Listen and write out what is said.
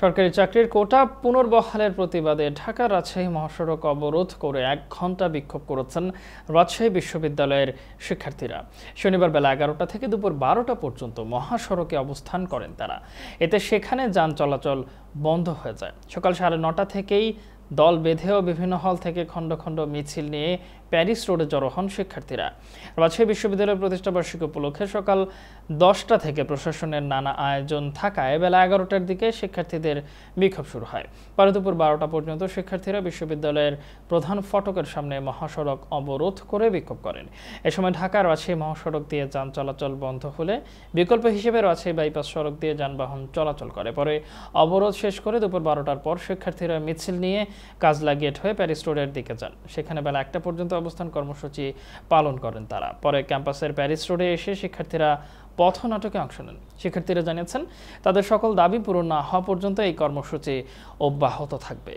সরকারি চাকরির কোটা পুনর্বহালের প্রতিবাদে ঢাকা রাজশাহী মহাসড়ক অবরোধ করে 1 ঘণ্টা বিক্ষোভ করেছেন রাজশাহী বিশ্ববিদ্যালয়ের শিক্ষার্থীরা। শনিবার বেলা 11টা থেকে দুপুর 12টা পর্যন্ত মহাসড়কে অবস্থান করেন তারা। এতে সেখানে যান চলাচল বন্ধ হয়ে যায়। সকাল 9:30 থেকেই দল বেঁধেও বিভিন্ন হল থেকে খণ্ড খণ্ড মিছিল নিয়ে প্যারিস রোডে জড়ো হন শিক্ষার্থীরা। রাজশাহী বিশ্ববিদ্যালয়ের প্রতিষ্ঠাবার্ষিকী উপলক্ষে সকাল 10টা থেকে প্রশাসনের নানা আয়োজন থাকায় বেলা 11টার দিকে শিক্ষার্থীদের বিক্ষোভ শুরু হয়। পরে দুপুর 12টা পর্যন্ত শিক্ষার্থীরা বিশ্ববিদ্যালয়ের প্রধান ফটকের সামনে মহাসড়ক অবরোধ করে বিক্ষোভ করেন। এ সময় ঢাকা রাজশাহী মহাসড়ক দিয়ে যান চলাচল বন্ধ হলে বিকল্প হিসেবে রাজশাহী বাইপাস সড়ক দিয়ে যানবাহন চলাচল করে। পরে অবরোধ শেষ করে দুপুর 12টার পর শিক্ষার্থীরা মিছিল নিয়ে কাজলা গেট হয়ে প্যারিস রোডের দিকে যান। সেখানে বেলা 1টা পর্যন্ত অবস্থান কর্মসূচি পালন করেন তারা। পরে ক্যাম্পাসের প্যারিস রোডে এসে শিক্ষার্থীরা পথনাটকে অংশ নেন। শিক্ষার্থীরা জানিয়েছেন তাদের সকল দাবি পূরণ না হওয়া পর্যন্ত এই কর্মসূচি অব্যাহত থাকবে।